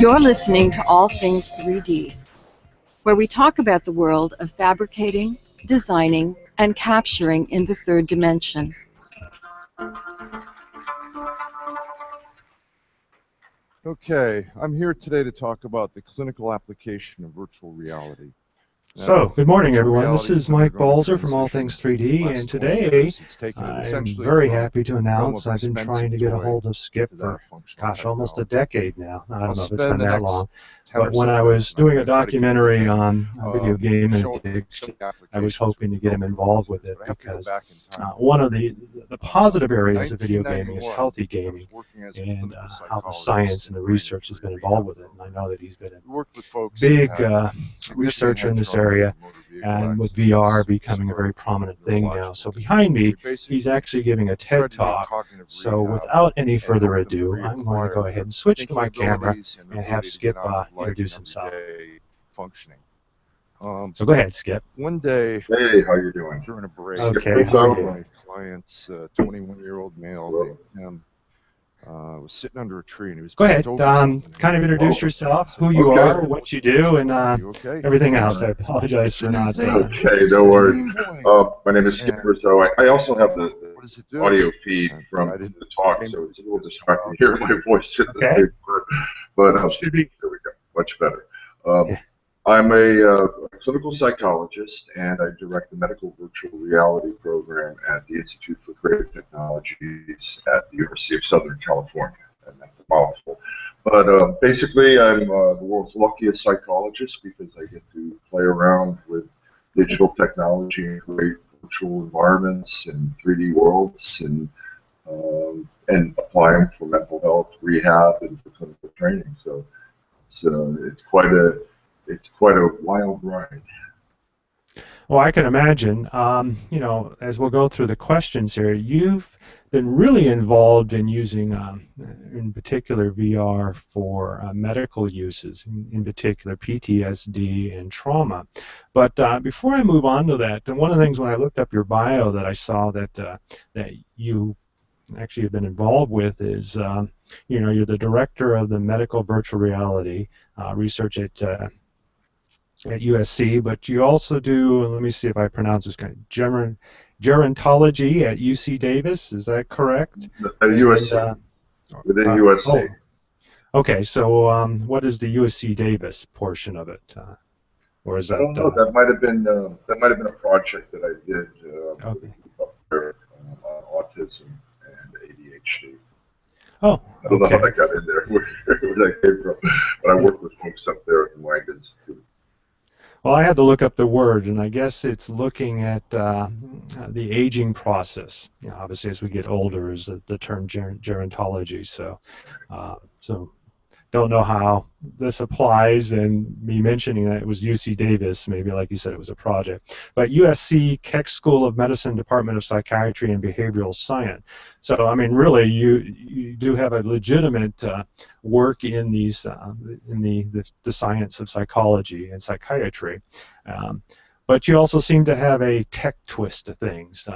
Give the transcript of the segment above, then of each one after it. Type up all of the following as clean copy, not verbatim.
You're listening to All Things 3D, where we talk about the world of fabricating, designing, and capturing in the third dimension. Okay, I'm here today to talk about the clinical application of virtual reality. So, good morning, everyone. This is Mike Balzer from All Things 3D, and today I'm very happy to announce I've been trying to get a hold of Skip for, gosh, almost a decade now. I don't know if it's been that long. But when I was doing a documentary on video game addiction, I was hoping to get him involved with it because one of the positive areas of video gaming is healthy gaming and how the science and the research has been involved with it. And I know that he's been a big researcher in this area, and with VR becoming a very prominent thing now. So behind me, he's actually giving a TED Talk. So without any further ado, I'm going to go ahead and switch to my camera and have Skip introduce himself. So go ahead, Skip. One day, hey, how you doing? During a break, okay, how are you? My client's 21-year-old male named Tim was sitting under a tree, and he was go ahead, kind of introduce yourself, who you are, what you do, and everything else. I apologize for not. Okay, no worries. My name is Skip Rizzo. I also have the audio feed from the talk, so it's a little distracting to hear my voice at the same time. But there we go, much better. I'm a clinical psychologist, and I direct the medical virtual reality program at the Institute for Creative Technologies at the University of Southern California, and that's a mouthful. But basically, I'm the world's luckiest psychologist because I get to play around with digital technology and create virtual environments and 3D worlds and apply them for mental health, rehab, and for clinical training. So it's quite a wild ride. Well, I can imagine. You know, as we'll go through the questions here, you've been really involved in using, in particular, VR for medical uses, in particular PTSD and trauma. But before I move on to that, one of the things when I looked up your bio that I saw that you actually have been involved with is, you know, you're the director of the medical virtual reality research at USC, but you also do, let me see if I pronounce this kind of Gerontology at UC Davis, is that correct? USC, within USC. Oh, okay, so what is the USC Davis portion of it? Or is that? I don't know. That might have been a project that I did up there on autism and ADHD. Oh, I don't know how that got in there, where that came from, but I work with folks up there at the Mind Institute. Well, I had to look up the word, and I guess it's looking at the aging process. You know, obviously, as we get older, is the term gerontology. So don't know how this applies, and me mentioning that it was UC Davis, maybe like you said, it was a project. But USC Keck School of Medicine, Department of Psychiatry and Behavioral Science. So, I mean, really, you do have a legitimate work in these in the science of psychology and psychiatry, but you also seem to have a tech twist to things.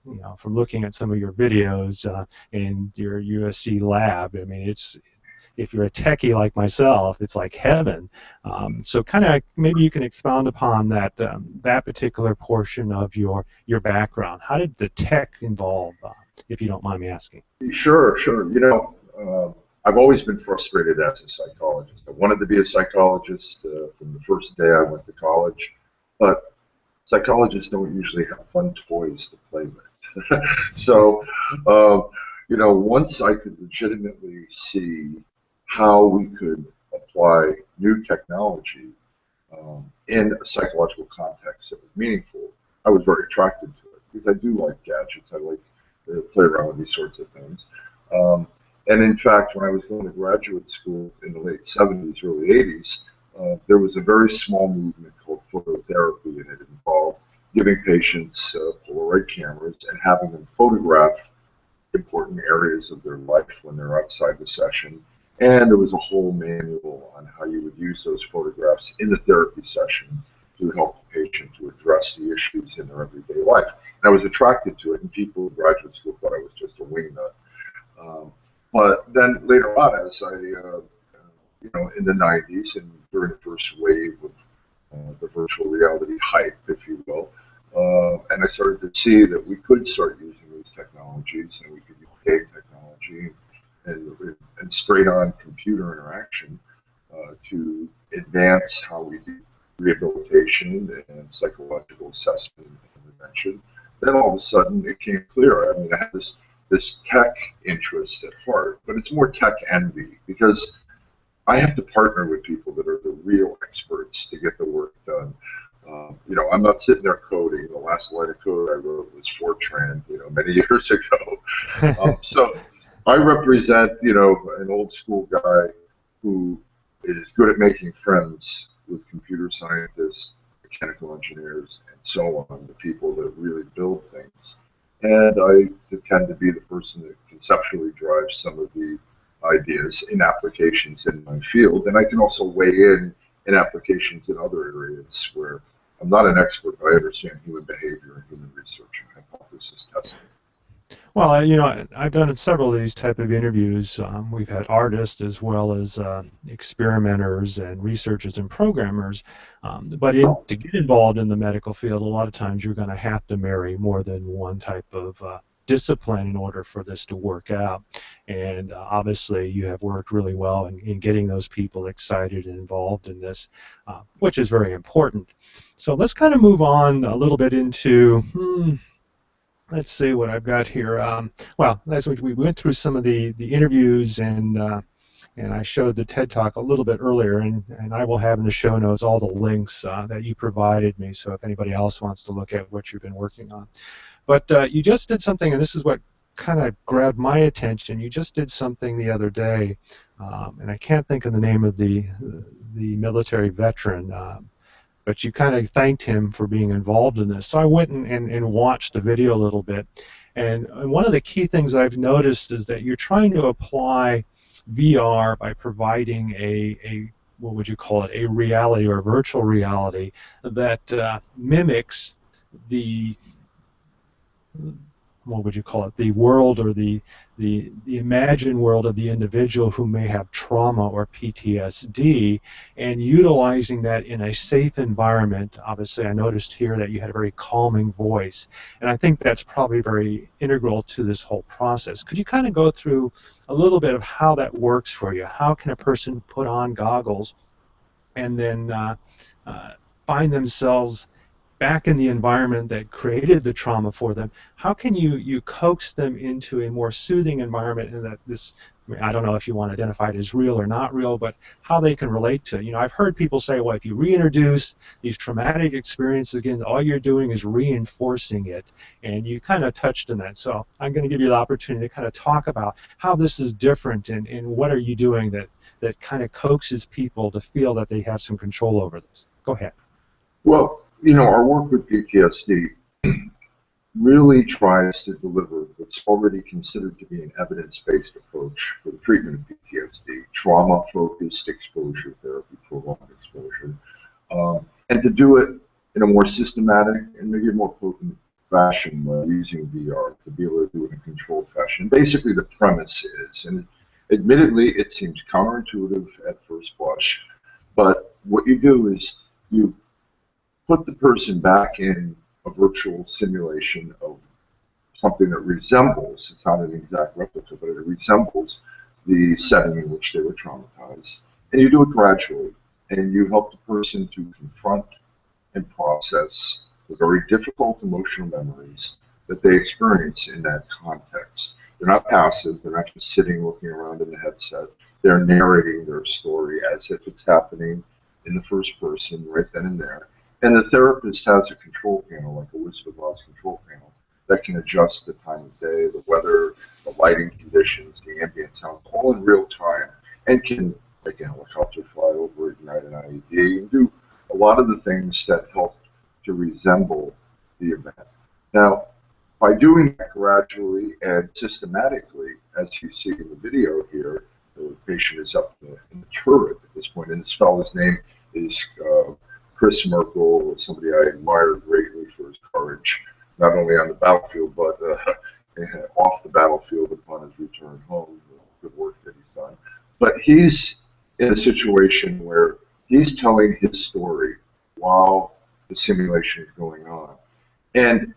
You know, from looking at some of your videos in your USC lab, I mean, if you're a techie like myself, it's like heaven. So kind of maybe you can expound upon that that particular portion of your background. How did the tech involve, if you don't mind me asking? Sure. You know, I've always been frustrated as a psychologist. I wanted to be a psychologist from the first day I went to college, but psychologists don't usually have fun toys to play with. So, you know, once I could legitimately see how we could apply new technology in a psychological context that was meaningful, I was very attracted to it because I do like gadgets. I like to play around with these sorts of things. And in fact, when I was going to graduate school in the late 70s, early 80s, there was a very small movement called phototherapy, and it involved giving patients Polaroid cameras and having them photograph important areas of their life when they're outside the session. And there was a whole manual on how you would use those photographs in the therapy session to help the patient to address the issues in their everyday life. And I was attracted to it, and people in graduate school thought I was just a wingnut. But then later on, as I in the 90s and during the first wave of the virtual reality hype, if you will. And I started to see that we could start using these technologies, and we could use game technology and straight-on computer interaction to advance how we do rehabilitation and psychological assessment and intervention. Then all of a sudden it came clear. I mean, I had this tech interest at heart, but it's more tech envy because I have to partner with people that are the real experts to get the work done. I'm not sitting there coding. The last line of code I wrote was Fortran, many years ago. So I represent, an old school guy who is good at making friends with computer scientists, mechanical engineers, and so on, the people that really build things. And I tend to be the person that conceptually drives some of the ideas in applications in my field. And I can also weigh in applications in other areas where I'm not an expert, but I understand human behavior and human research and hypothesis testing. Well, I've done several of these type of interviews. We've had artists as well as experimenters and researchers and programmers. But to get involved in the medical field, a lot of times you're going to have to marry more than one type of discipline in order for this to work out. And obviously you have worked really well in getting those people excited and involved in this, which is very important. So let's kind of move on a little bit into, let's see what I've got here. Well, as we went through some of the interviews, and I showed the TED Talk a little bit earlier, and I will have in the show notes all the links that you provided me, so if anybody else wants to look at what you've been working on. But you just did something, and this is what kind of grabbed my attention. You just did something the other day, and I can't think of the name of the military veteran, but you kind of thanked him for being involved in this. So I went and watched the video a little bit, and one of the key things I've noticed is that you're trying to apply VR by providing a what would you call it, a reality or a virtual reality that mimics the, what would you call it, the world or the imagined world of the individual who may have trauma or PTSD, and utilizing that in a safe environment. Obviously, I noticed here that you had a very calming voice, and I think that's probably very integral to this whole process. Could you kind of go through a little bit of how that works for you? How can a person put on goggles and then find themselves back in the environment that created the trauma for them? How can you coax them into a more soothing environment, and that this, I don't know if you want to identify it as real or not real, but how they can relate to it. I've heard people say, well, if you reintroduce these traumatic experiences again, all you're doing is reinforcing it, and you kind of touched on that. So I'm going to give you the opportunity to kind of talk about how this is different, and what are you doing that kind of coaxes people to feel that they have some control over this. Go ahead. Well, our work with PTSD really tries to deliver what's already considered to be an evidence-based approach for the treatment of PTSD, trauma-focused exposure therapy, prolonged exposure, and to do it in a more systematic and maybe a more potent fashion using VR, to be able to do it in a controlled fashion. Basically, the premise is, and admittedly it seems counterintuitive at first blush, but what you do is you put the person back in a virtual simulation of something that resembles, it's not an exact replica, but it resembles the setting in which they were traumatized. And you do it gradually, and you help the person to confront and process the very difficult emotional memories that they experience in that context. They're not passive, they're not just sitting looking around in the headset. They're narrating their story as if it's happening in the first person right then and there. And the therapist has a control panel, like a Wizard of Oz control panel, that can adjust the time of day, the weather, the lighting conditions, the ambient sound, all in real time, and can make a helicopter fly over, ignite an IED, and do a lot of the things that help to resemble the event. Now, by doing that gradually and systematically, as you see in the video here, the patient is up in the turret at this point, and this fellow's name is Chris Merkel, somebody I admire greatly for his courage, not only on the battlefield, but off the battlefield upon his return home, the good work that he's done. But he's in a situation where he's telling his story while the simulation is going on. And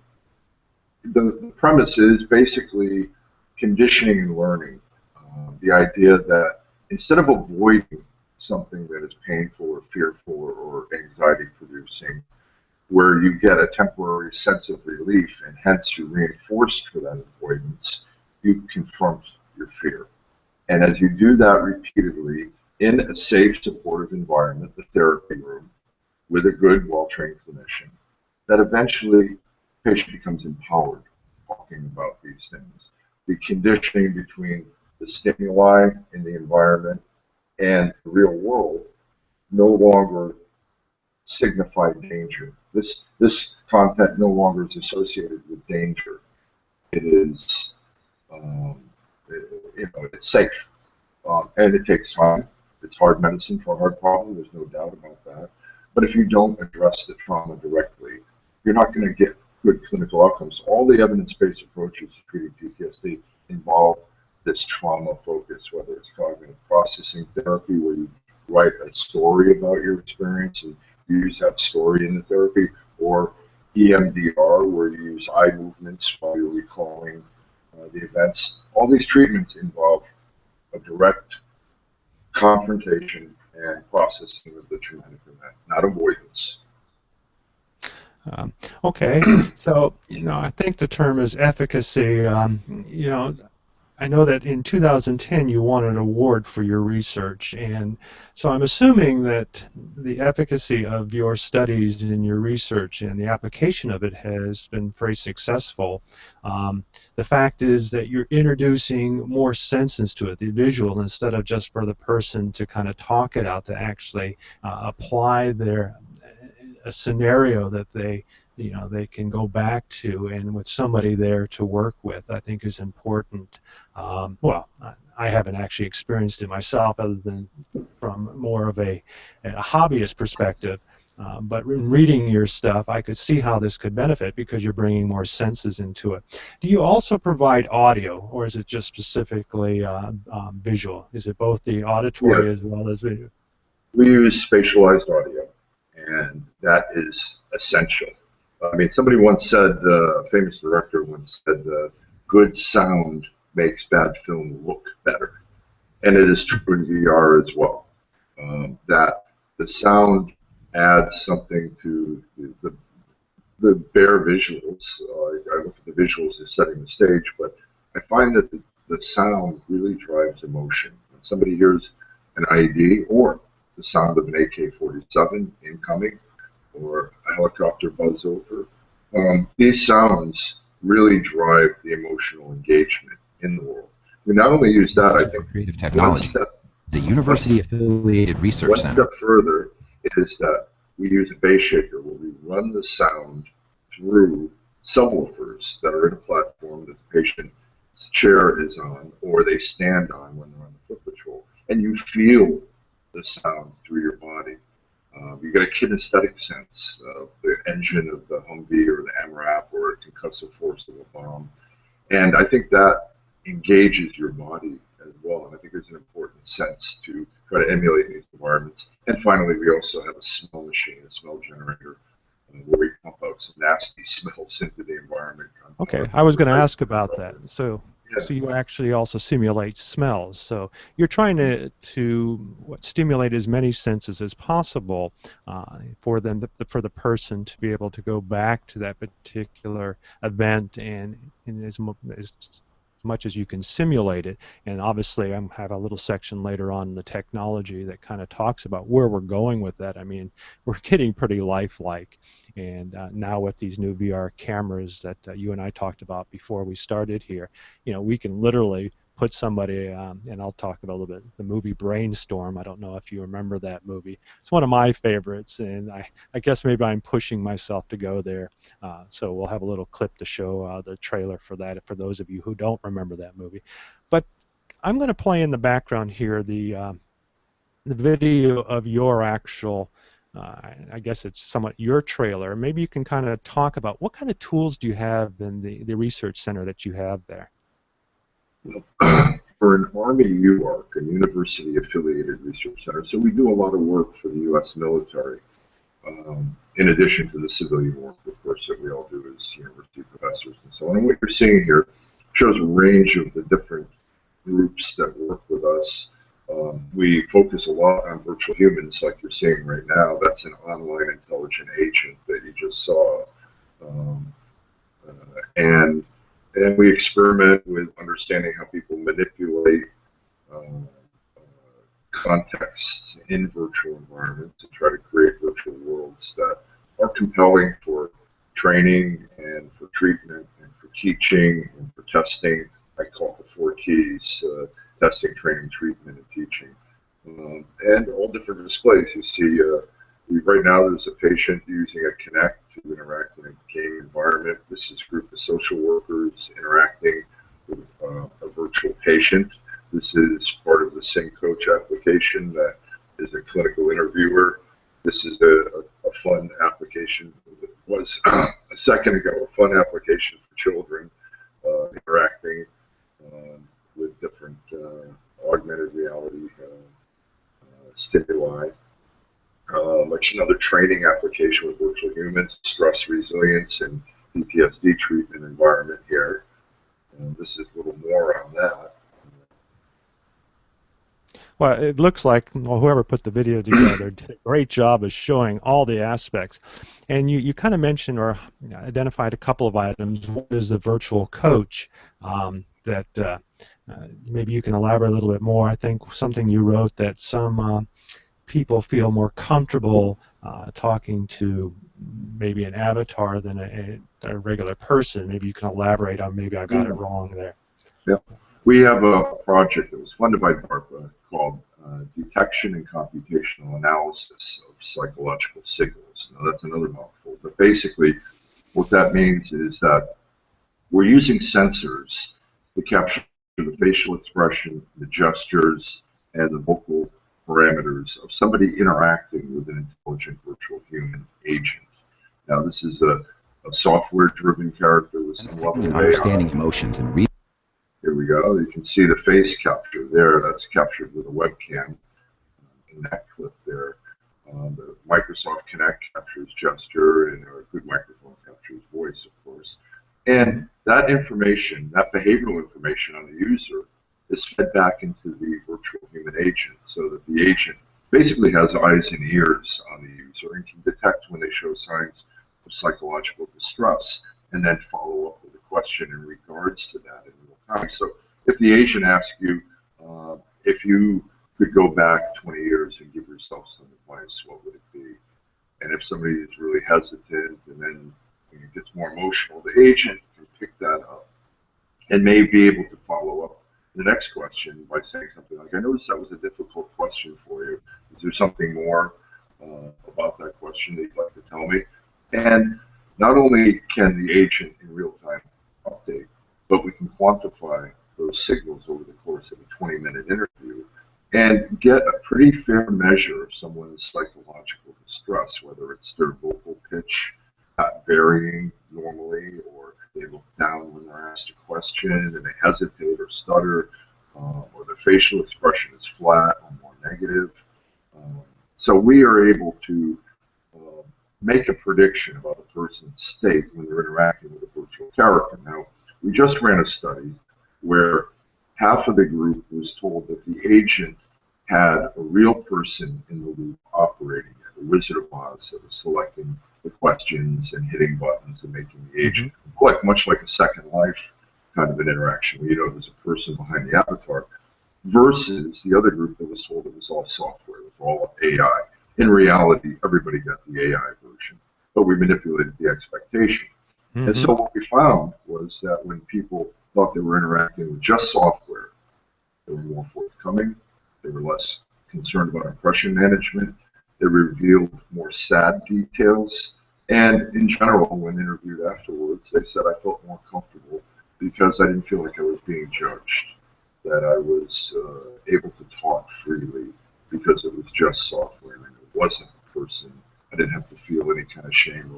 the premise is basically conditioning and learning. The idea that instead of avoiding something that is painful or fearful or anxiety producing, where you get a temporary sense of relief and hence you're reinforced for that avoidance, you confront your fear. And as you do that repeatedly in a safe, supportive environment, the therapy room, with a good, well-trained clinician, that eventually the patient becomes empowered talking about these things. The conditioning between the stimuli in the environment and the real world no longer signify danger. This content no longer is associated with danger. It is, it's safe, and it takes time. It's hard medicine for a hard problem. There's no doubt about that. But if you don't address the trauma directly, you're not going to get good clinical outcomes. All the evidence-based approaches to treating PTSD involve this trauma focus, whether it's cognitive processing therapy, where you write a story about your experience and use that story in the therapy, or EMDR, where you use eye movements while you're recalling the events. All these treatments involve a direct confrontation and processing of the traumatic event, not avoidance. Okay, so I think the term is efficacy. I know that in 2010 you won an award for your research, and so I'm assuming that the efficacy of your studies and your research and the application of it has been very successful. The fact is that you're introducing more senses to it, the visual, instead of just for the person to kind of talk it out, to actually apply a scenario that they can go back to, and with somebody there to work with, I think is important. Well, I haven't actually experienced it myself, other than from more of a hobbyist perspective. But in reading your stuff, I could see how this could benefit because you're bringing more senses into it. Do you also provide audio, or is it just specifically visual? Is it both the auditory as well as video? We use spatialized audio, and that is essential. I mean, somebody once said, a famous director once said, good sound makes bad film look better. And it is true in VR as well, that the sound adds something to the bare visuals. I look at the visuals as setting the stage, but I find that the sound really drives emotion. When somebody hears an IED or the sound of an AK-47 incoming, or a helicopter buzz over. These sounds really drive the emotional engagement in the world. We not only use that, I think, Creative Technology, the university-affiliated research center. One step further is that we use a bass shaker where we run the sound through subwoofers that are in a platform that the patient's chair is on, or they stand on when they're on the foot patrol, and you feel the sound through your body. You get a kinesthetic sense of the engine of the Humvee or the MRAP or a concussive force of a bomb. And I think that engages your body as well. And I think there's an important sense to try to emulate these environments. And finally, we also have a smell machine, a smell generator, where we pump out some nasty smells into the environment. Okay, I was going to ask about that. So you actually also simulate smells. So you're trying to stimulate as many senses as possible for the person to be able to go back to that particular event, and as much as you can simulate it. And obviously I have a little section later on in the technology that kind of talks about where we're going with that. I mean, we're getting pretty lifelike, and now with these new VR cameras that you and I talked about before we started here, we can literally put somebody, and I'll talk about a little bit, the movie Brainstorm. I don't know if you remember that movie. It's one of my favorites, and I guess maybe I'm pushing myself to go there. So we'll have a little clip to show the trailer for that, for those of you who don't remember that movie. But I'm going to play in the background here the video of your actual, I guess it's somewhat your trailer. Maybe you can kind of talk about what kind of tools do you have in the research center that you have there? we're an Army UARC, a university-affiliated research center, so we do a lot of work for the U.S. military, in addition to the civilian work, of course, that we all do as university professors and so on. And what you're seeing here shows a range of the different groups that work with us. We focus a lot on virtual humans, like you're seeing right now. That's an online intelligent agent that you just saw. And we experiment with understanding how people manipulate context in virtual environments to try to create virtual worlds that are compelling for training and for treatment and for teaching and for testing. I call it the 4 keys, testing, training, treatment, and teaching. And all different displays. You see, right now there's a patient using a Kinect to interact in a game environment. This is a group of social workers interacting with a virtual patient. This is part of the Sing Coach application that is a clinical interviewer. This is a fun application. It was a second ago a fun application for children interacting with different augmented reality stimuli. Another training application with virtual humans, stress resilience and PTSD treatment environment here. And this is a little more on that. Well, it looks like whoever put the video together did a great job of showing all the aspects. And you kind of mentioned or identified a couple of items. One is the virtual coach that maybe you can elaborate a little bit more. I think something you wrote that some people feel more comfortable talking to maybe an avatar than a regular person. Maybe you can elaborate on maybe I got it wrong there. Yeah. We have a project that was funded by DARPA called Detection and Computational Analysis of Psychological Signals. Now that's another mouthful, but basically what that means is that we're using sensors to capture the facial expression, the gestures, and the vocal parameters of somebody interacting with an intelligent virtual human agent. Now this is a software-driven character with some level of understanding AI. emotions and Here we go. You can see the face capture there. That's captured with a webcam in that clip there. The Microsoft Kinect captures gesture, and a good microphone captures voice, of course. And that information, that behavioral information on the user, is fed back into the virtual human agent, so that the agent basically has eyes and ears on the user and can detect when they show signs of psychological distress, and then follow up with a question in regards to that in real time. So if the agent asks you if you could go back 20 years and give yourself some advice, what would it be? And if somebody is really hesitant and then it gets more emotional, the agent can pick that up and may be able to follow up the next question by saying something like, I noticed that was a difficult question for you. Is there something more about that question that you'd like to tell me? And not only can the agent in real time update, but we can quantify those signals over the course of a 20-minute interview and get a pretty fair measure of someone's psychological distress, whether it's their vocal pitch varying normally, or they look down when they're asked a question and they hesitate or stutter, or their facial expression is flat or more negative. So we are able to make a prediction about a person's state when they're interacting with a virtual character. Now, we just ran a study where half of the group was told that the agent had a real person in the loop operating it, the Wizard of Oz that was selecting the questions and hitting buttons and making the agent click, much like a Second Life kind of an interaction where you know there's a person behind the avatar, versus the other group that was told it was all software, it was all AI. In reality, everybody got the AI version, but we manipulated the expectation. And so what we found was that when people thought they were interacting with just software, they were more forthcoming, they were less concerned about impression management, they revealed more sad details, and in general, when interviewed afterwards, they said, I felt more comfortable because I didn't feel like I was being judged, that I was able to talk freely because it was just software and it wasn't a person. I didn't have to feel any kind of shame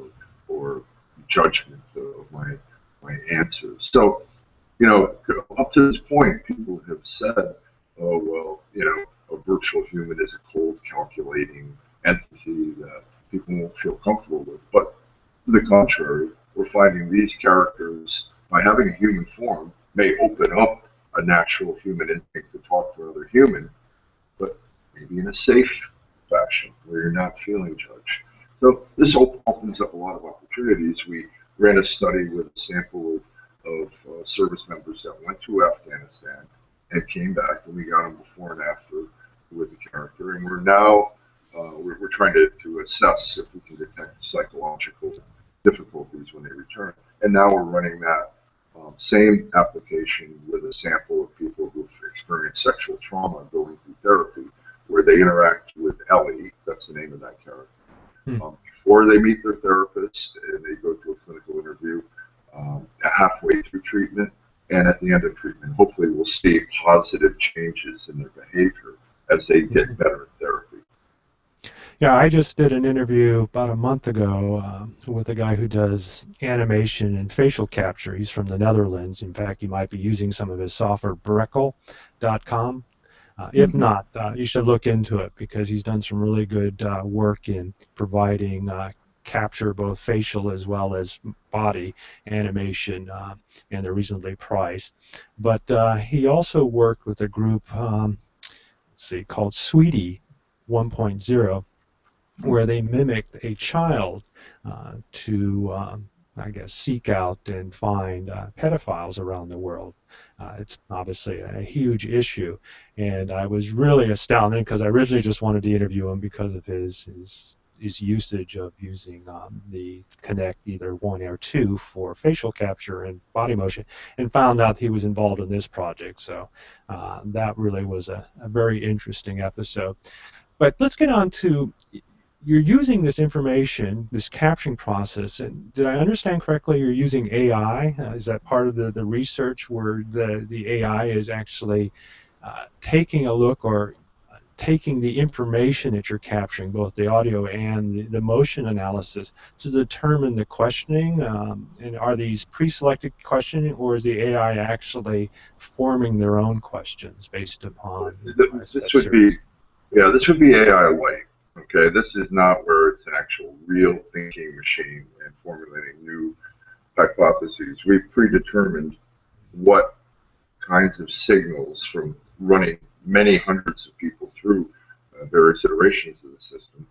or judgment of my answers. So You know, up to this point, people have said, oh, well, you know, a virtual human is a cold, calculating entity that people won't feel comfortable with. But to the contrary, we're finding these characters, by having a human form, may open up a natural human instinct to talk to another human, but maybe in a safe fashion where you're not feeling judged. So this opens up a lot of opportunities. We ran a study with a sample of service members that went to Afghanistan and came back, and we got them before and after with the character. And we're now we're trying to assess if we can detect psychological difficulties when they return. And now we're running that same application with a sample of people who've experienced sexual trauma going through therapy, where they interact with Ellie, that's the name of that character, before they meet their therapist, and they go through a clinical interview halfway through treatment, and at the end of treatment, hopefully we'll see positive changes in their behavior as they get better at therapy. Yeah, I just did an interview about a month ago with a guy who does animation and facial capture. He's from the Netherlands. In fact, you might be using some of his software, Brekel.com. If not, you should look into it, because he's done some really good work in providing capture, both facial as well as body animation, and they're reasonably priced. But he also worked with a group, let's see, called Sweetie 1.0, where they mimicked a child to, I guess, seek out and find pedophiles around the world. It's obviously a huge issue, and I was really astounded, because I originally just wanted to interview him because of his usage of using the Kinect either 1 or 2 for facial capture and body motion, and found out he was involved in this project. So that really was a very interesting episode. But let's get on to, you're using this information, this capturing process, and did I understand correctly you're using AI? Is that part of the research where the AI is actually taking a look, or taking the information that you're capturing, both the audio and the motion analysis, to determine the questioning? And are these pre-selected questioning, or is the AI actually forming their own questions based upon this would be, yeah, this would be AI light. Okay, this is not where it's an actual real thinking machine and formulating new hypotheses. We've predetermined what kinds of signals, from running many hundreds of people through various iterations of the system,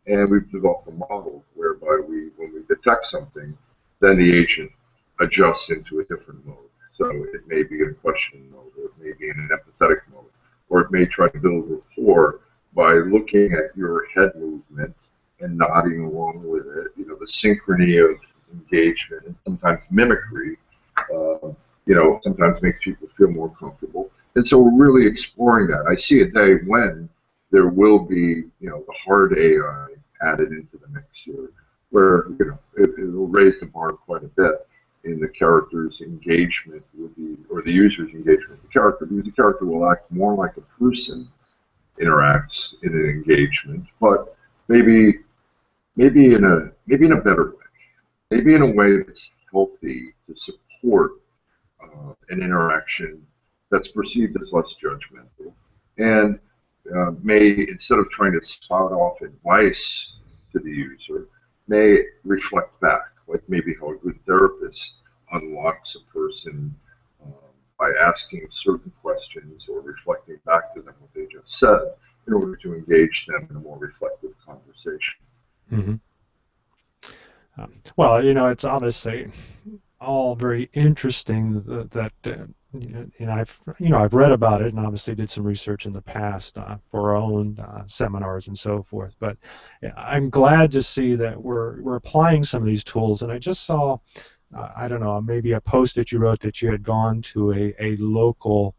and we've developed a model whereby when we detect something, then the agent adjusts into a different mode. So it may be in a questioning mode, or it may be in an empathetic mode, or it may try to build rapport by looking at your head movement and nodding along with it. You know, the synchrony of engagement and sometimes mimicry, you know, sometimes makes people feel more comfortable. And so we're really exploring that. I see a day when there will be, you know, the hard AI added into the mix here, where, you know, it will raise the bar quite a bit in the character's engagement with or the user's engagement with the character, because the character will act more like a person interacts in an engagement, but maybe in a better way, maybe in a way that's healthy to support an interaction that's perceived as less judgmental, and may, instead of trying to spout off advice to the user, may reflect back, like maybe how a good therapist unlocks a person by asking certain questions or reflecting back to them what they just said, in order to engage them in a more reflective conversation. Mm-hmm. Well, you know, it's obviously all very interesting that I've read about it, and obviously did some research in the past for our own seminars and so forth. But I'm glad to see that we're applying some of these tools. And I just saw, I don't know, maybe a post that you wrote that you had gone to a local,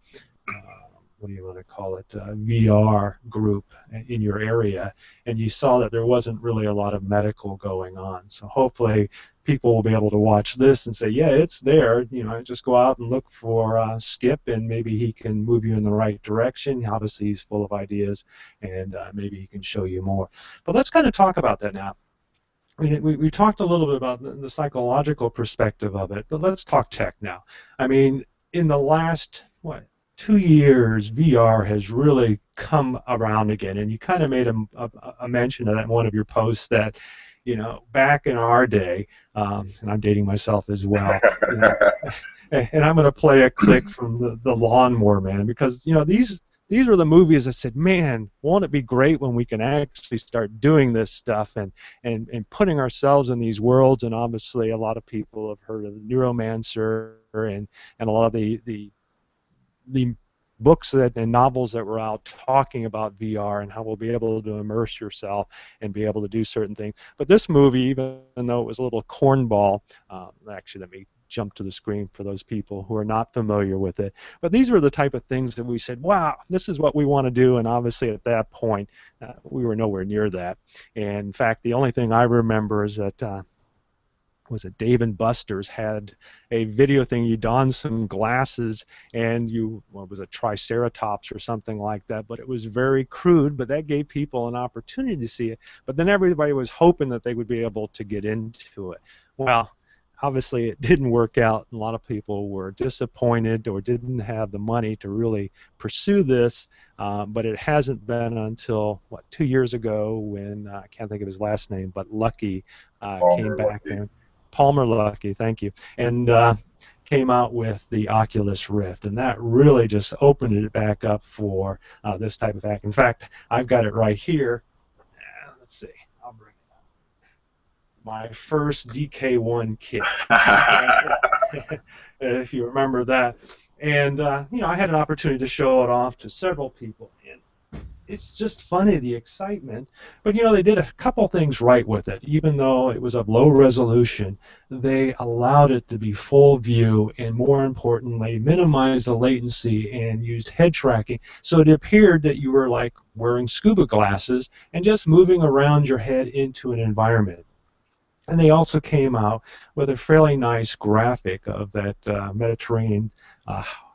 what do you want to call it, VR group in your area, and you saw that there wasn't really a lot of medical going on. So hopefully people will be able to watch this and say, yeah, it's there. You know, just go out and look for Skip, and maybe he can move you in the right direction. Obviously, he's full of ideas, and maybe he can show you more. But let's kind of talk about that now. I mean, we talked a little bit about the psychological perspective of it, but let's talk tech now. I mean, in the last, 2 years, VR has really come around again. And you kind of made a mention of that in one of your posts that, back in our day, and I'm dating myself as well, and I'm going to play a clip from the Lawnmower Man, because, these were the movies that said, man, won't it be great when we can actually start doing this stuff and putting ourselves in these worlds. And obviously a lot of people have heard of Neuromancer and a lot of the books and novels that were out talking about VR and how we'll be able to immerse yourself and be able to do certain things. But this movie, even though it was a little cornball, actually let me jump to the screen for those people who are not familiar with it. But these were the type of things that we said, wow, this is what we want to do. And obviously at that point, we were nowhere near that. And in fact, the only thing I remember is that was it Dave and Buster's had a video thing. You donned some glasses and what was it, Triceratops or something like that, but it was very crude, but that gave people an opportunity to see it. But then everybody was hoping that they would be able to get into it. Well, obviously it didn't work out. A lot of people were disappointed or didn't have the money to really pursue this, but it hasn't been until, 2 years ago when, I can't think of his last name, but Lucky came back and Palmer Luckey, thank you, and came out with the Oculus Rift, and that really just opened it back up for this type of act. In fact, I've got it right here. Let's see, I'll bring it up. My first DK1 kit, if you remember that, and I had an opportunity to show it off to several people, and it's just funny, the excitement. But they did a couple things right with it. Even though it was of low resolution, they allowed it to be full view, and more importantly, minimized the latency and used head tracking. So it appeared that you were like wearing scuba glasses and just moving around your head into an environment. And they also came out with a fairly nice graphic of that Mediterranean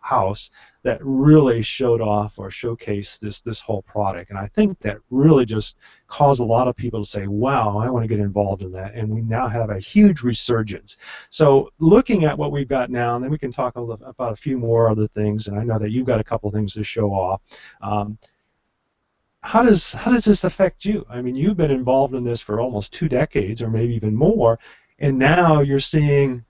house that really showed off or showcased this whole product. And I think that really just caused a lot of people to say, wow, I want to get involved in that. And we now have a huge resurgence. So looking at what we've got now, and then we can talk about a few more other things, and I know that you've got a couple things to show off. How does this affect you? I mean, you've been involved in this for almost 2 decades or maybe even more, and now you're seeing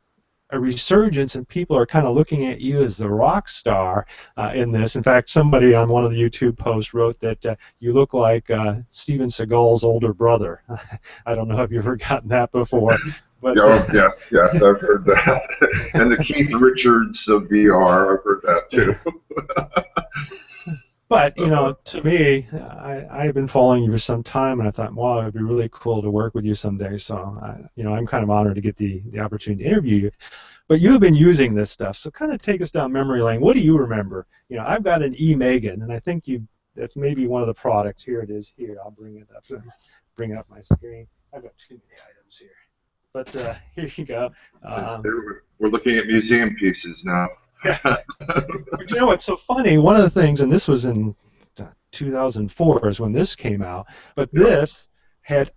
a resurgence, and people are kind of looking at you as the rock star in this. In fact, somebody on one of the YouTube posts wrote that you look like Steven Seagal's older brother. I don't know if you've ever gotten that before. But, yes, I've heard that. And the Keith Richards of VR, I've heard that too. But, to me, I've been following you for some time, and I thought, wow, it would be really cool to work with you someday. So, I'm kind of honored to get the opportunity to interview you. But you have been using this stuff, so kind of take us down memory lane. What do you remember? I've got an E-Megan, and I think that's maybe one of the products. Here it is. Here, I'll bring it up. Bring up my screen. I've got too many items here. But here you go. We're looking at museum pieces now. Yeah. But what's so funny, one of the things, and this was in 2004 is when this came out, but this had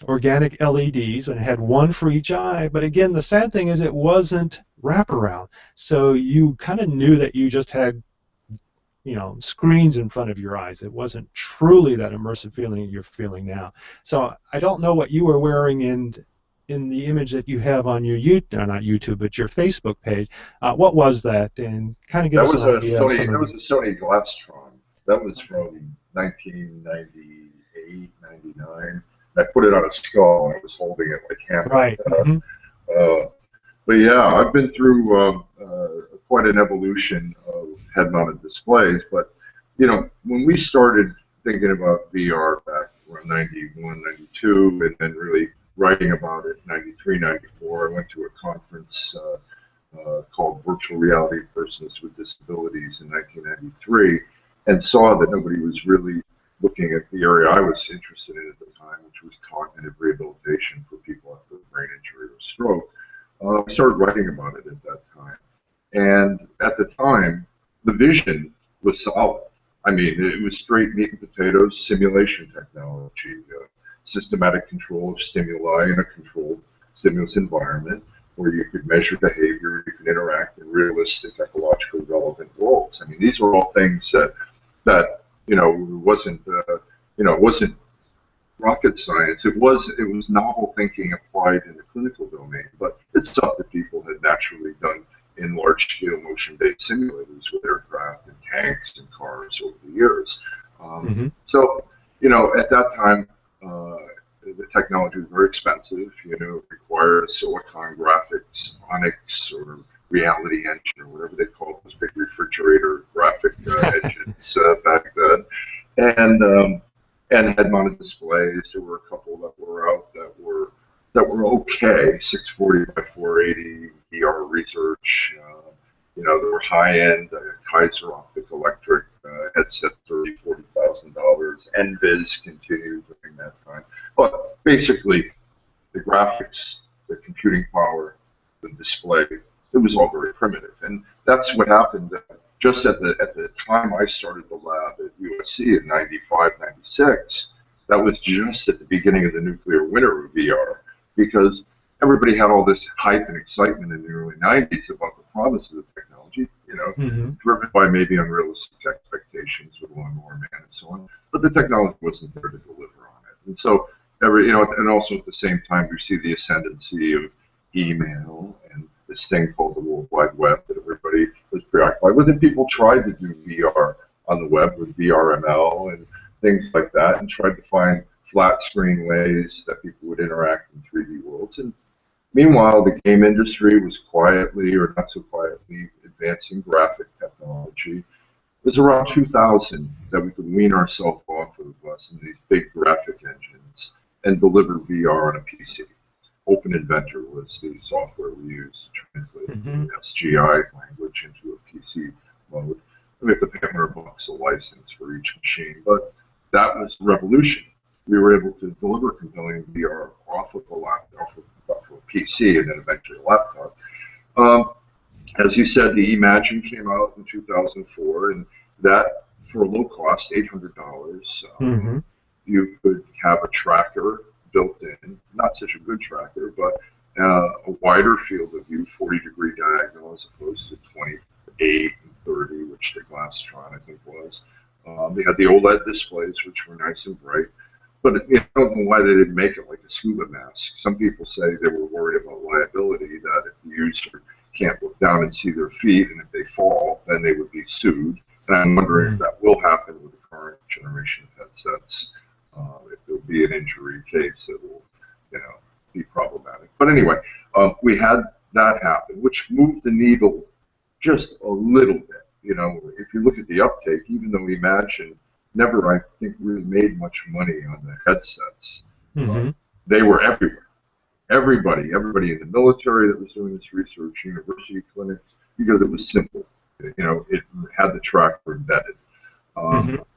organic LEDs and it had one for each eye, but again, the sad thing is it wasn't wraparound. So you kind of knew that you just had screens in front of your eyes. It wasn't truly that immersive feeling you're feeling now. So I don't know what you were wearing in the image that you have on your not YouTube, but your Facebook page. What was that? And kind of give us an idea. That was a Sony Glastron. That was from 1998, 99. I put it on a skull and I was holding it like hammer. Right. But yeah, I've been through quite an evolution of head-mounted displays. But when we started thinking about VR back around 91, 92, and then really writing about it, 93, 94, I went to a conference called Virtual Reality Persons with Disabilities in 1993, and saw that nobody was really looking at the area I was interested in at the time, which was cognitive rehabilitation for people after a brain injury or stroke. I started writing about it at that time. And at the time, the vision was solid. I mean, it was straight meat and potatoes, simulation technology, systematic control of stimuli in a controlled stimulus environment where you could measure behavior, you could interact in realistic ecological relevant roles. I mean, these were all things that wasn't rocket science. It was novel thinking applied in the clinical domain, but it's stuff that people had naturally done in large-scale motion-based simulators with aircraft and tanks and cars over the years. So, at that time, the technology was very expensive. It required a silicon graphics, Onyx, or Reality Engine, or whatever they called those big refrigerator graphic engines back then, and head-mounted displays. There were a couple that were out that were okay, 640 by 480 VR research. There were high-end Kaiser Optic Electric headsets, $30,000-$40,000. NVIS continued during that time. But basically, the graphics, the computing power, the display, it was all very primitive. And that's what happened just at the time I started the lab at USC in 95, 96. That was just at the beginning of the nuclear winter of VR, because everybody had all this hype and excitement in the early 90s about the promise of the technology, driven by maybe unrealistic expectations with Lawnmower Man and so on. But the technology wasn't there to deliver on it. And so, and also at the same time, we see the ascendancy of email and this thing called the World Wide Web that everybody was preoccupied with. And people tried to do VR on the web with VRML and things like that, and tried to find flat screen ways that people would interact in 3D worlds. And meanwhile, the game industry was quietly, or not so quietly, advancing graphic technology. It was around 2000 that we could wean ourselves off of some of these big graphic engines and deliver VR on a PC. Open Inventor was the software we used to translate the SGI language into a PC mode. We have to pay $100 a license for each machine, but that was a revolution. We were able to deliver compelling VR off of a laptop, off of a PC, and then eventually a laptop. As you said, the Imagine came out in 2004, and that, for a low cost, $800, you could have a tracker built in, not such a good tracker, but a wider field of view, 40-degree diagonal, as opposed to 28 and 30, which the Glasstron, I think, was. They had the OLED displays, which were nice and bright. But I don't know why they didn't make it like a scuba mask. Some people say they were worried about liability, that if the user can't look down and see their feet, and if they fall, then they would be sued. And I'm wondering if that will happen with the current generation of headsets. If there'll be an injury case, it will, be problematic. But anyway, we had that happen, which moved the needle just a little bit. If you look at the uptake, even though Imagine never, I think, really made much money on the headsets, they were everywhere. Everybody in the military that was doing this research, university clinics, because it was simple. It had the tracker embedded.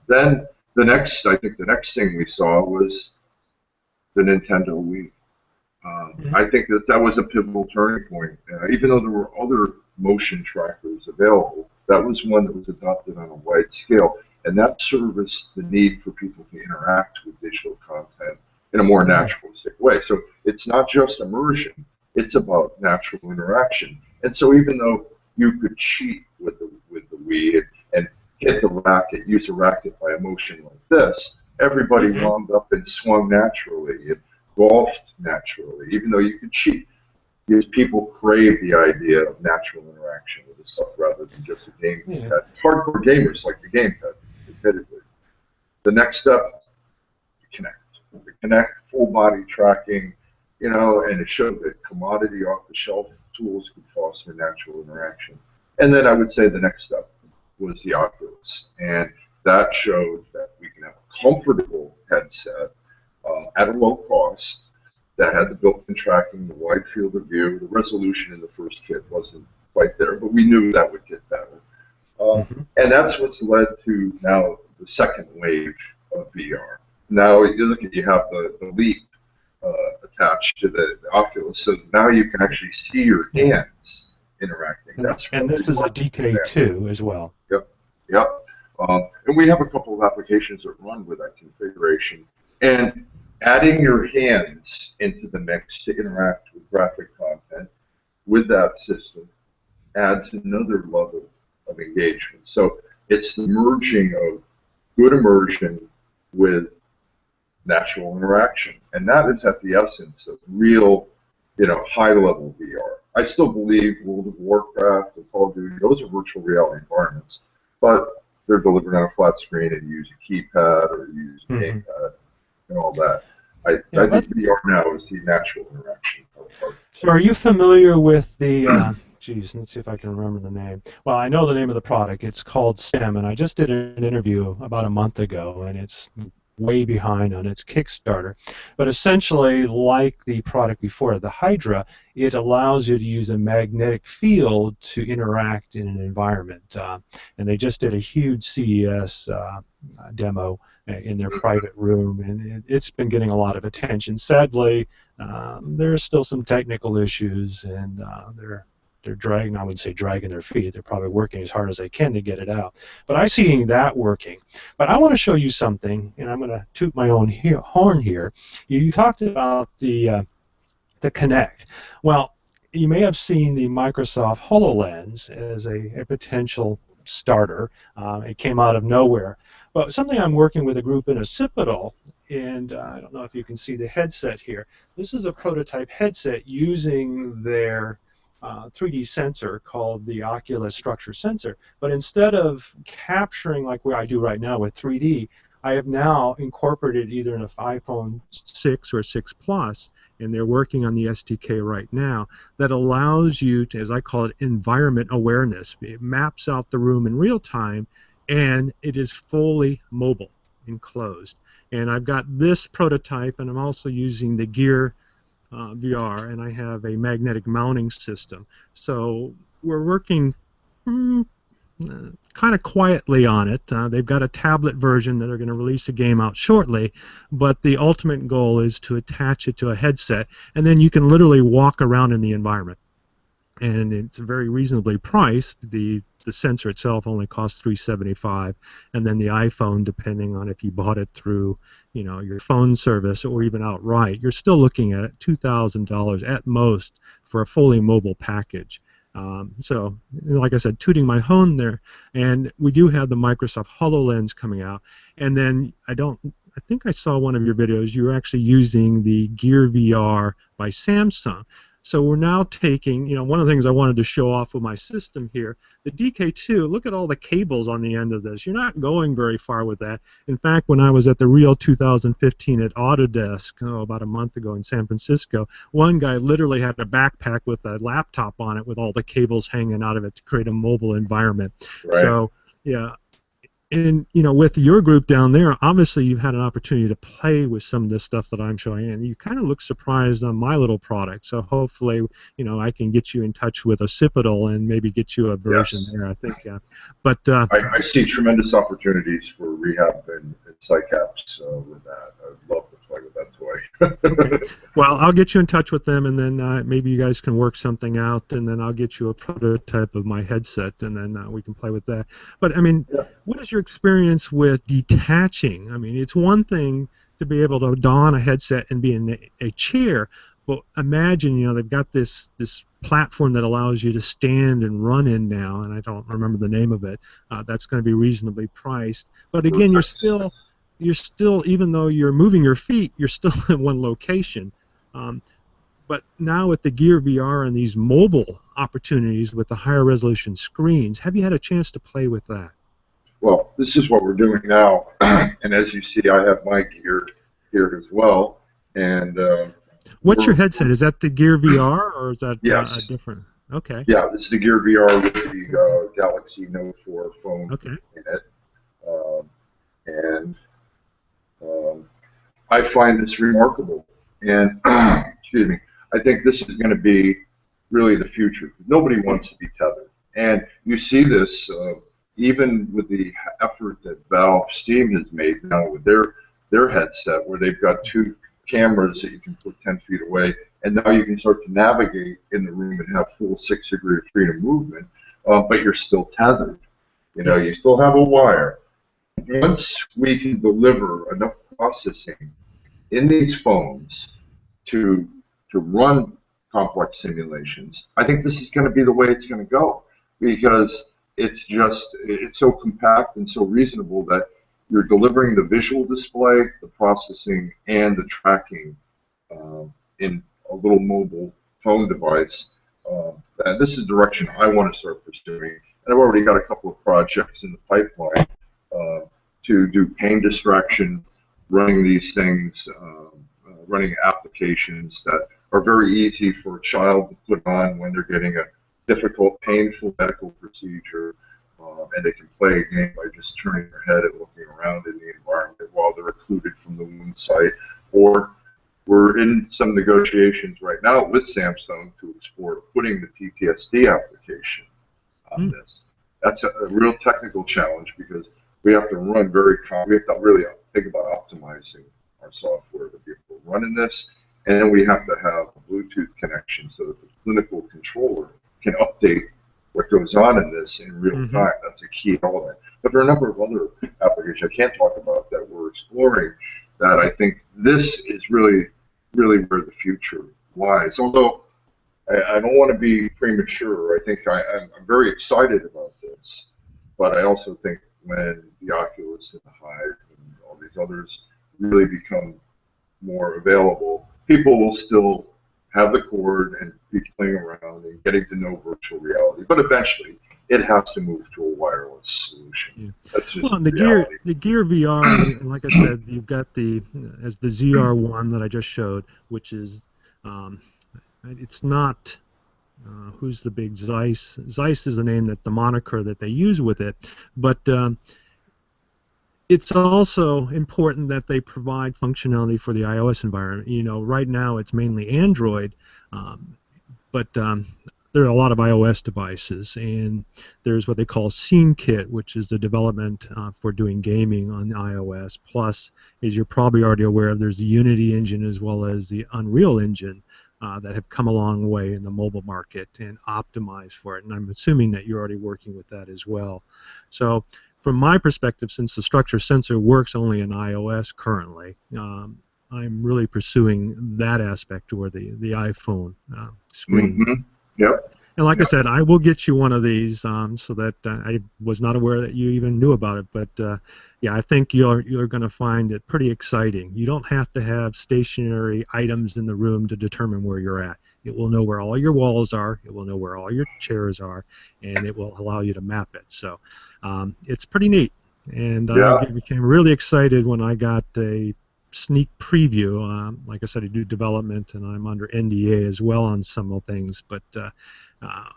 Then I think the next thing we saw was the Nintendo Wii. I think that was a pivotal turning point. Even though there were other motion trackers available, that was one that was adopted on a wide scale, and that serviced the need for people to interact with digital content in a more naturalistic way. So it's not just immersion, it's about natural interaction. And so even though you could cheat with the Wii and hit the racket, use a racket by a motion like this, everybody wound up and swung naturally and golfed naturally, even though you could cheat. Because people crave the idea of natural interaction with this stuff rather than just a gamepad. Hardcore gamers like the gamepad, admittedly. The next step, Connect. The Connect, full body tracking, and it showed that commodity off-the-shelf tools could foster natural interaction. And then I would say the next step was the Oculus, and that showed that we can have a comfortable headset at a low cost that had the built-in tracking, the wide field of view. The resolution in the first kit wasn't quite there, but we knew that would get better. And that's what's led to now the second wave of VR. Now you have the Leap attached to the Oculus, so now you can actually see your hands interacting. And this is a DK2 as well. Yep. And we have a couple of applications that run with that configuration. And adding your hands into the mix to interact with graphic content with that system adds another level of engagement. So it's the merging of good immersion with natural interaction, and that is at the essence of real, high-level VR. I still believe World of Warcraft and Call of Duty, those are virtual reality environments, but they're delivered on a flat screen and you use a keypad or you use a gamepad and all that. I think VR now is the natural interaction part. So are you familiar with the, geez, let's see if I can remember the name. Well, I know the name of the product. It's called STEM, and I just did an interview about a month ago, and it's way behind on its Kickstarter. But essentially, like the product before, the Hydra, it allows you to use a magnetic field to interact in an environment. And they just did a huge CES demo in their private room, and it's been getting a lot of attention. Sadly, there's still some technical issues, and they're dragging, I wouldn't say dragging their feet, they're probably working as hard as they can to get it out. But I see that working. But I want to show you something, and I'm going to toot my own horn here. You talked about the Kinect. Well, you may have seen the Microsoft HoloLens as a potential starter. It came out of nowhere. But something I'm working with a group in Occipital, and I don't know if you can see the headset here. This is a prototype headset using their 3D sensor called the Oculus structure sensor. But instead of capturing like what I do right now with 3D, I have now incorporated either in an iPhone 6 or 6 Plus, and they're working on the SDK right now, that allows you to, as I call it, environment awareness. It maps out the room in real time, and it is fully mobile, enclosed. And I've got this prototype, and I'm also using the Gear VR, and I have a magnetic mounting system. So we're working kind of quietly on it. They've got a tablet version that are going to release a game out shortly, but the ultimate goal is to attach it to a headset, and then you can literally walk around in the environment. And it's very reasonably priced. The sensor itself only costs $375, and then the iPhone, depending on if you bought it through, your phone service or even outright, you're still looking at $2,000 at most for a fully mobile package. So, like I said, tooting my horn there, and we do have the Microsoft HoloLens coming out, and then I think I saw one of your videos. You were actually using the Gear VR by Samsung. So we're now taking, one of the things I wanted to show off with my system here, the DK2, look at all the cables on the end of this. You're not going very far with that. In fact, when I was at the Real 2015 at Autodesk, about a month ago in San Francisco, one guy literally had a backpack with a laptop on it with all the cables hanging out of it to create a mobile environment. Right. So, yeah. And, with your group down there, obviously you've had an opportunity to play with some of this stuff that I'm showing, and you kind of look surprised on my little product. So hopefully, I can get you in touch with Occipital and maybe get you a version there, I think. But I see tremendous opportunities for rehab and psych-apps with that. I'd love to play with that toy. Okay. Well, I'll get you in touch with them, and then maybe you guys can work something out, and then I'll get you a prototype of my headset, and then we can play with that. But, I mean, what is your experience with detaching? I mean, it's one thing to be able to don a headset and be in a chair, but imagine, they've got this platform that allows you to stand and run in now, and I don't remember the name of it. That's going to be reasonably priced. But again, you're still, even though you're moving your feet, you're still in one location. But now with the Gear VR and these mobile opportunities with the higher resolution screens, have you had a chance to play with that? Well, this is what we're doing now, and as you see, I have my gear here as well. And what's your headset? Is that the Gear VR, or is that a different? Okay. Yeah, this is the Gear VR with the Galaxy Note 4 phone in it. And I find this remarkable. And excuse me, I think this is going to be really the future. Nobody wants to be tethered, and you see this. Even with the effort that Valve Steam has made now with their headset, where they've got two cameras that you can put 10 feet away, and now you can start to navigate in the room and have full 6 degree of freedom movement, but you're still tethered. You still have a wire. Once we can deliver enough processing in these phones to run complex simulations, I think this is going to be the way it's going to go, because it's so compact and so reasonable that you're delivering the visual display, the processing, and the tracking in a little mobile phone device. And this is the direction I want to start pursuing. And I've already got a couple of projects in the pipeline to do pain distraction, running these things, running applications that are very easy for a child to put on when they're getting a difficult, painful medical procedure, and they can play a game by just turning their head and looking around in the environment while they're occluded from the wound site. Or we're in some negotiations right now with Samsung to explore putting the PTSD application on this. That's a real technical challenge because we have to run we have to really think about optimizing our software to be able to run in this, and then we have to have a Bluetooth connection so that the clinical controller can update what goes on in this in real time. That's a key element. But there are a number of other applications I can't talk about that we're exploring that I think this is really, really where the future lies. Although I don't want to be premature. I think I'm very excited about this, but I also think when the Oculus and the Hive and all these others really become more available, people will still have the cord and be playing around and getting to know virtual reality. But eventually, it has to move to a wireless solution. Yeah. That's just well, the Gear VR, and like I said, you've got the ZR1 that I just showed, which is it's not. Who's the big Zeiss? Zeiss is the name the moniker that they use with it, but it's also important that they provide functionality for the iOS environment. You know, right now it's mainly Android, but there are a lot of iOS devices, and there's what they call Scene Kit, which is the development for doing gaming on iOS. Plus, as you're probably already aware of, there's the Unity engine as well as the Unreal engine that have come a long way in the mobile market and optimized for it. And I'm assuming that you're already working with that as well. So from my perspective, since the structure sensor works only in iOS currently, I'm really pursuing that aspect or the iPhone screen. Yep. And like I said, I will get you one of these so that I was not aware that you even knew about it. But yeah, I think you're going to find it pretty exciting. You don't have to have stationary items in the room to determine where you're at. It will know where all your walls are. It will know where all your chairs are, and it will allow you to map it. So it's pretty neat. And I became really excited when I got a sneak preview. Like I said, I do development, and I'm under NDA as well on some of things, but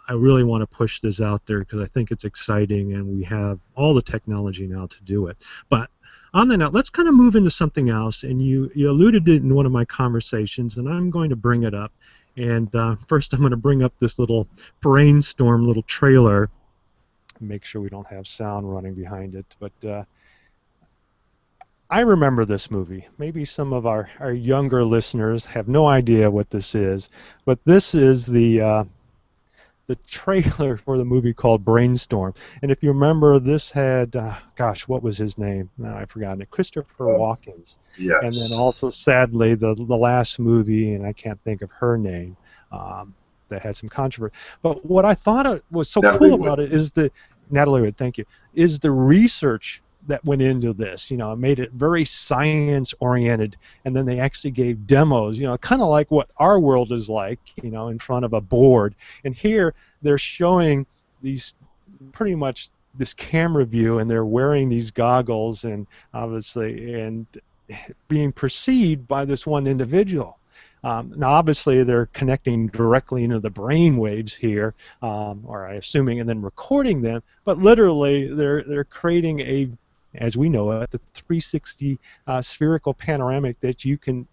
I really want to push this out there because I think it's exciting, and we have all the technology now to do it. But on that note, let's kind of move into something else, and you alluded to it in one of my conversations, and I'm going to bring it up. And first I'm going to bring up this little brainstorm little trailer. Make sure we don't have sound running behind it, but I remember this movie. Maybe some of our younger listeners have no idea what this is, but this is the trailer for the movie called Brainstorm. And if you remember, this had, gosh, what was his name? No, I've forgotten it. Christopher Walken. Yes. And then also, sadly, the last movie, and I can't think of her name, that had some controversy. But what I thought was so cool about it is Natalie Wood, thank you, is the research that went into this. You know, it made it very science-oriented, and then they actually gave demos, you know, kind of like what our world is like, you know, in front of a board. And here they're showing these pretty much this camera view, and they're wearing these goggles, and obviously, and being perceived by this one individual. Now, obviously, they're connecting directly into the brain waves here, or I'm assuming, and then recording them. But literally, they're creating a, as we know it, the 360 spherical panoramic that you can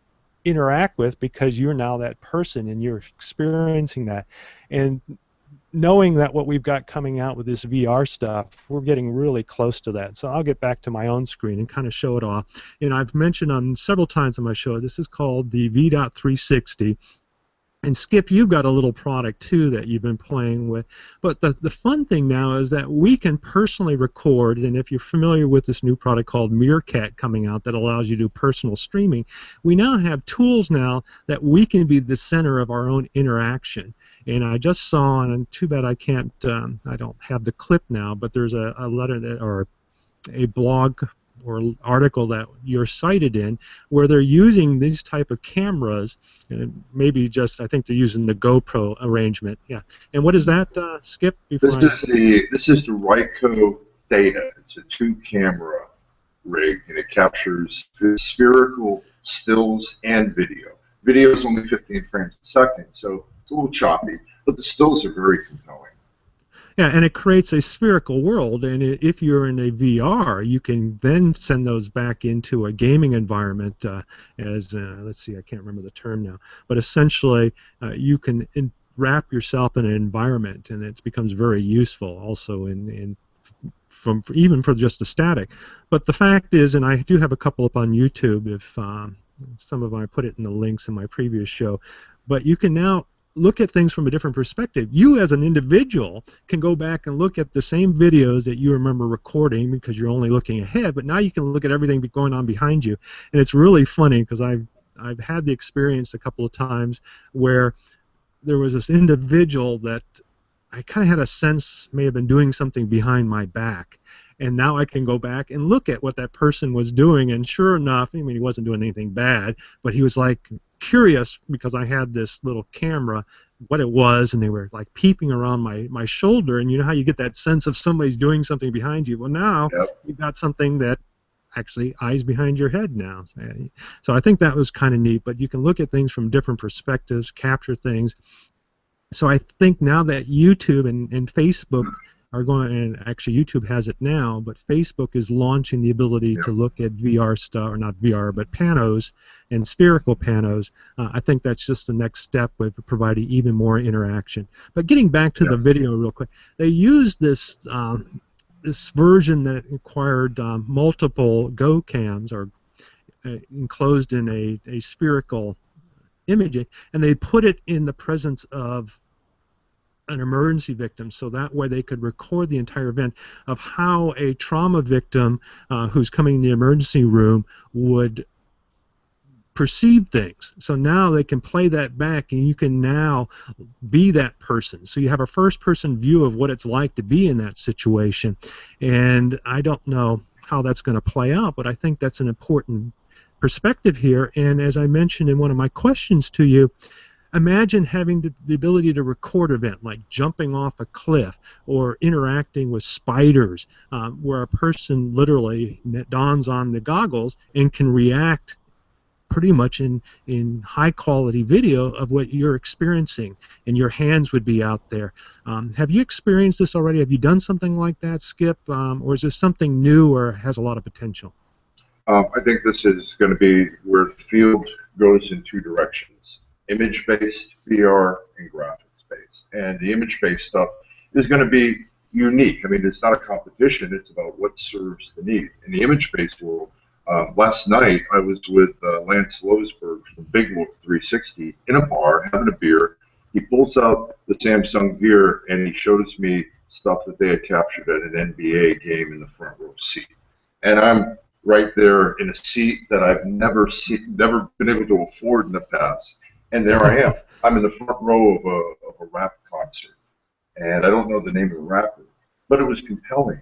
interact with because you're now that person and you're experiencing that. And knowing that what we've got coming out with this VR stuff, we're getting really close to that. So I'll get back to my own screen and kind of show it off. And I've mentioned on several times on my show, this is called the V.360. And Skip, you've got a little product too that you've been playing with. But the fun thing now is that we can personally record, and if you're familiar with this new product called Meerkat coming out that allows you to do personal streaming, we now have tools now that we can be the center of our own interaction. And I just saw, and too bad I can't, I don't have the clip now, but there's a letter that, or a blog or article that you're cited in where they're using these type of cameras, and maybe just, I think they're using the GoPro arrangement. Yeah. And what is that, Skip? This is the Ryko Theta. It's a 2-camera rig, and it captures spherical stills and video. Video is only 15 frames a second, so it's a little choppy, but the stills are very compelling. Yeah, and it creates a spherical world, and if you're in a VR, you can then send those back into a gaming environment as, let's see, I can't remember the term now, but essentially you can wrap yourself in an environment, and it becomes very useful also even for just the static. But the fact is, and I do have a couple up on YouTube, if some of them I put it in the links in my previous show, but you can now look at things from a different perspective. You as an individual can go back and look at the same videos that you remember recording because you're only looking ahead, but now you can look at everything going on behind you. And it's really funny because I've had the experience a couple of times where there was this individual that I kind of had a sense may have been doing something behind my back. And now I can go back and look at what that person was doing, and sure enough, I mean, he wasn't doing anything bad, but he was like curious because I had this little camera, what it was, and they were like peeping around my shoulder, and you know how you get that sense of somebody's doing something behind you. Well, now you've got something that actually eyes behind your head now. So I think that was kind of neat, but you can look at things from different perspectives, capture things. So I think now that YouTube and Facebook are going, and actually YouTube has it now, but Facebook is launching the ability to look at VR stuff, or not VR, but panos and spherical panos. I think that's just the next step with providing even more interaction. But getting back to the video real quick, they used this this version that required multiple Go cams, or enclosed in a spherical image, and they put it in the presence of an emergency victim, so that way they could record the entire event of how a trauma victim who's coming in the emergency room would perceive things. So now they can play that back, and you can now be that person. So you have a first-person view of what it's like to be in that situation. And I don't know how that's going to play out, but I think that's an important perspective here. And as I mentioned in one of my questions to you, imagine having the ability to record an event like jumping off a cliff or interacting with spiders, where a person literally dons on the goggles and can react pretty much in high-quality video of what you're experiencing, and your hands would be out there. Have you experienced this already? Have you done something like that, Skip, or is this something new or has a lot of potential? I think this is going to be where the field goes in 2 directions. Image-based VR and graphics-based. And the image-based stuff is going to be unique. I mean, it's not a competition. It's about what serves the need. In the image-based world, last night I was with Lance Lowsberg from Big Look 360 in a bar having a beer. He pulls out the Samsung Gear and he shows me stuff that they had captured at an NBA game in the front row seat. And I'm right there in a seat that I've never been able to afford in the past. And there I am. I'm in the front row of a rap concert. And I don't know the name of the rapper, but it was compelling.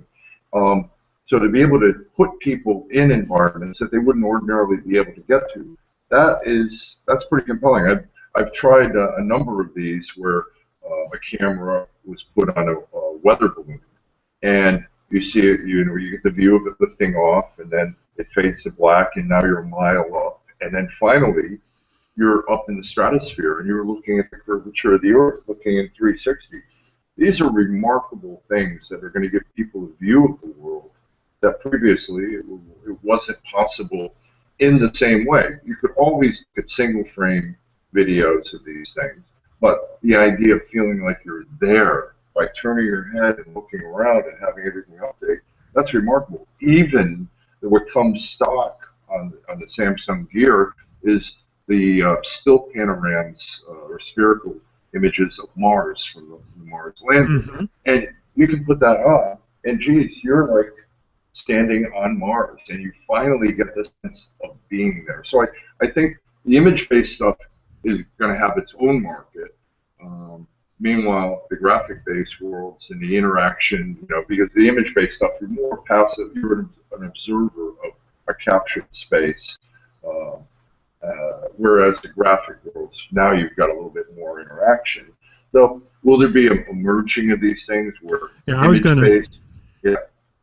So to be able to put people in environments that they wouldn't ordinarily be able to get to, that's pretty compelling. I've tried a number of these where a camera was put on a weather balloon, and you see it, you get the view of it lifting off, and then it fades to black, and now you're a mile up, and then finally you're up in the stratosphere, and you're looking at the curvature of the Earth, looking in 360. These are remarkable things that are going to give people a view of the world that previously it wasn't possible in the same way. You could always get single-frame videos of these things, but the idea of feeling like you're there by turning your head and looking around and having everything update, that's remarkable. Even what comes stock on the Samsung Gear is the still panoramas or spherical images of Mars from the Mars landing. And you can put that on, and geez, you're like standing on Mars, and you finally get the sense of being there. So I think the image-based stuff is going to have its own market. Meanwhile, the graphic-based worlds and the interaction, because the image-based stuff, you're more passive, you're an observer of a captured space. Whereas the graphic worlds, now you've got a little bit more interaction. So will there be a merging of these things where image-based? Yeah,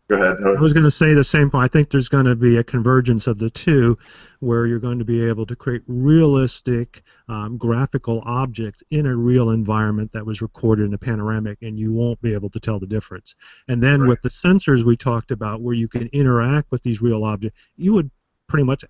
go ahead. I was going to say the same point. I think there's going to be a convergence of the two, where you're going to be able to create realistic graphical objects in a real environment that was recorded in a panoramic, and you won't be able to tell the difference. And then with the sensors we talked about, where you can interact with these real objects, you would pretty much,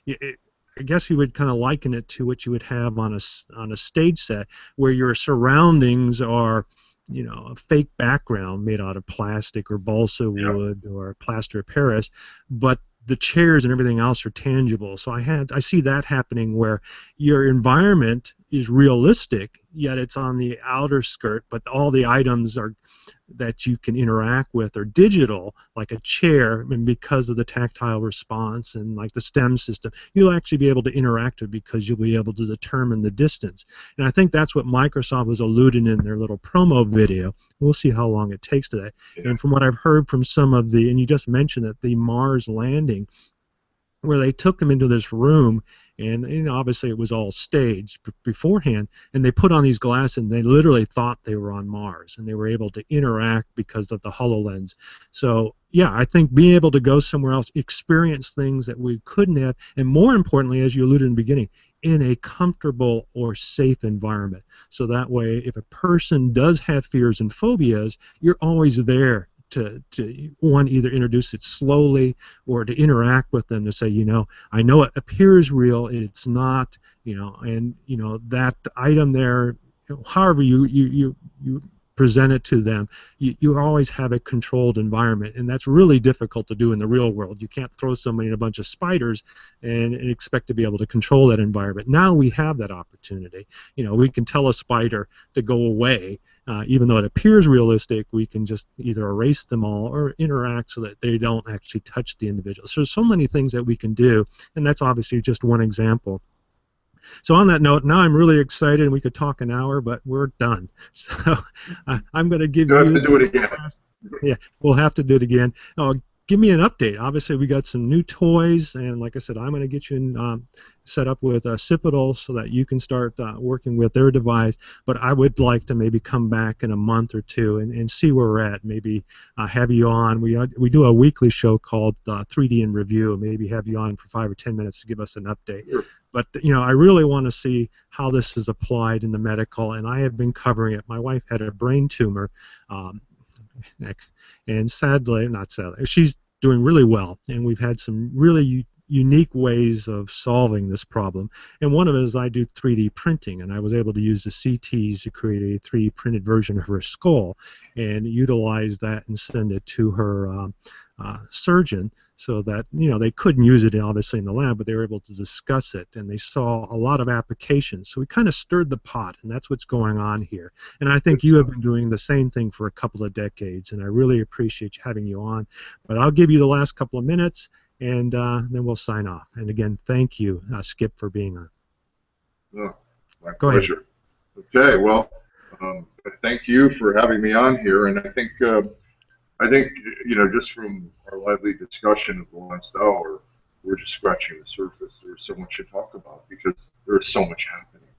I guess you would kind of liken it to what you would have on a stage set, where your surroundings are, a fake background made out of plastic or balsa wood or plaster of Paris, but the chairs and everything else are tangible. So I see that happening, where your environment is realistic, yet it's on the outer skirt, but all the items that you can interact with are digital, like a chair, and because of the tactile response and like the STEM system, you'll actually be able to interact with it because you'll be able to determine the distance. And I think that's what Microsoft was alluding in their little promo video. We'll see how long it takes to that. And from what I've heard from some of and you just mentioned that the Mars landing, where they took them into this room, and obviously it was all staged beforehand, and they put on these glasses, and they literally thought they were on Mars, and they were able to interact because of the HoloLens. So yeah, I think being able to go somewhere else, experience things that we couldn't have, and more importantly, as you alluded in the beginning, in a comfortable or safe environment. So that way, if a person does have fears and phobias, you're always there to one, either introduce it slowly or to interact with them to say, I know it appears real, it's not, and that item there, however you present it to them, you always have a controlled environment, and that's really difficult to do in the real world. You can't throw somebody in a bunch of spiders and expect to be able to control that environment. Now we have that opportunity. We can tell a spider to go away. Even though it appears realistic, we can just either erase them all or interact so that they don't actually touch the individual. So there's so many things that we can do, and that's obviously just one example. So on that note, now I'm really excited, and we could talk an hour, but we're done. So I'm going to give you... Have to do it again. Yeah, we'll have to do it again. Give me an update. Obviously, we got some new toys, and like I said, I'm going to get you set up with Cipitol so that you can start working with their device. But I would like to maybe come back in a month or two and see where we're at. Maybe have you on. We do a weekly show called 3D in Review. Maybe have you on for 5 or 10 minutes to give us an update. Sure. But I really want to see how this is applied in the medical, and I have been covering it. My wife had a brain tumor. And sadly, not sadly, she's doing really well, and we've had some really unique ways of solving this problem. And one of it is I do 3D printing, and I was able to use the CTs to create a 3D printed version of her skull and utilize that and send it to her surgeon, so that they couldn't use it obviously in the lab, but they were able to discuss it, and they saw a lot of applications. So we kind of stirred the pot, and that's what's going on here. And I think you have been doing the same thing for a couple of decades, and I really appreciate having you on. But I'll give you the last couple of minutes, and then we'll sign off. And again, thank you, Skip, for being on. Oh, my Go pleasure. ahead. Okay, well, thank you for having me on here, and I think just from our lively discussion of the last hour, we're just scratching the surface. There's so much to talk about because there is so much happening,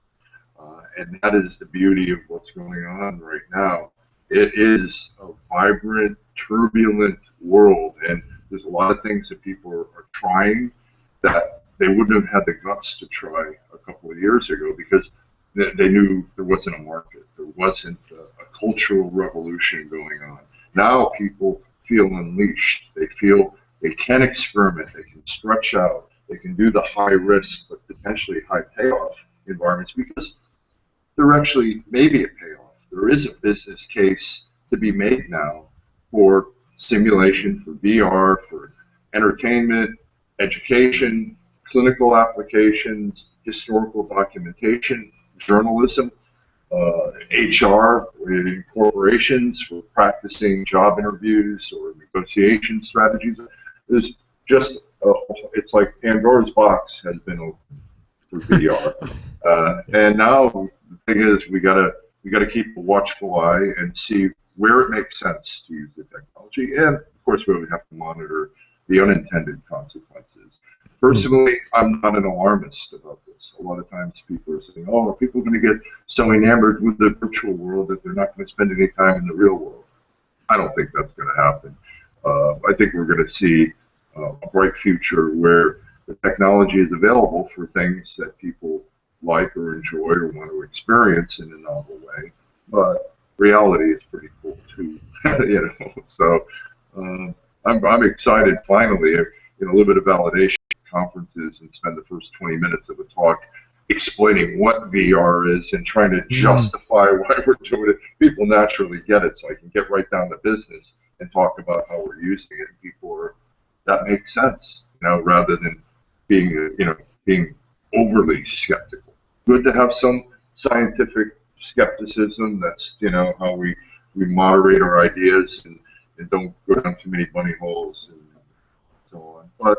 and that is the beauty of what's going on right now. It is a vibrant, turbulent world, and there's a lot of things that people are trying that they wouldn't have had the guts to try a couple of years ago because they knew there wasn't a market. There wasn't a cultural revolution going on. Now people feel unleashed. They feel they can experiment, they can stretch out, they can do the high risk but potentially high payoff environments because there actually may be a payoff. There is a business case to be made now for simulation, for VR, for entertainment, education, clinical applications, historical documentation, journalism, HR in corporations for practicing job interviews or negotiation strategies. There's just, it's like Pandora's box has been opened for VR. And now the thing is, we gotta keep a watchful eye and see where it makes sense to use the technology, and of course we have to monitor the unintended consequences. Personally, I'm not an alarmist about this. A lot of times people are saying, oh, are people going to get so enamored with the virtual world that they're not going to spend any time in the real world? I don't think that's going to happen. I think we're going to see a bright future where the technology is available for things that people like or enjoy or want to experience in a novel way. But reality is pretty cool too, you know. So I'm excited finally. A little bit of validation conferences and spend the first 20 minutes of a talk explaining what VR is and trying to justify why we're doing it. People naturally get it, so I can get right down to business and talk about how we're using it. And people are, that makes sense, rather than being, being overly skeptical. Good to have some scientific skepticism. That's, how we moderate our ideas and don't go down too many bunny holes and so on. But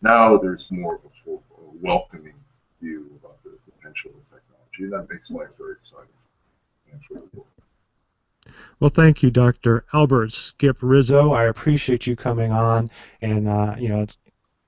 now there's more of a welcoming view about the potential of technology, and that makes life very exciting. Thanks for the book. Well, thank you, Dr. Albert Skip Rizzo. I appreciate you coming on, and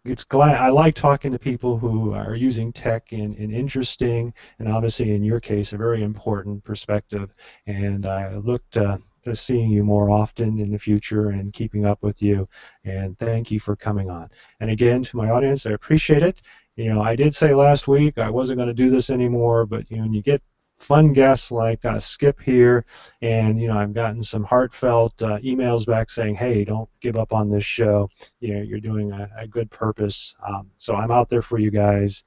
it's glad I like talking to people who are using tech in interesting and obviously in your case a very important perspective. And I look to seeing you more often in the future and keeping up with you. And thank you for coming on. And again, to my audience, I appreciate it. I did say last week I wasn't going to do this anymore, but when you get fun guests like Skip here, and I've gotten some heartfelt emails back saying, hey, don't give up on this show. You're doing a good purpose. So I'm out there for you guys.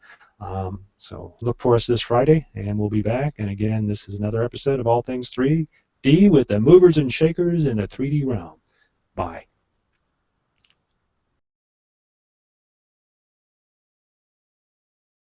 So look for us this Friday, and we'll be back. And again, this is another episode of All Things 3D with the movers and shakers in the 3D realm. Bye.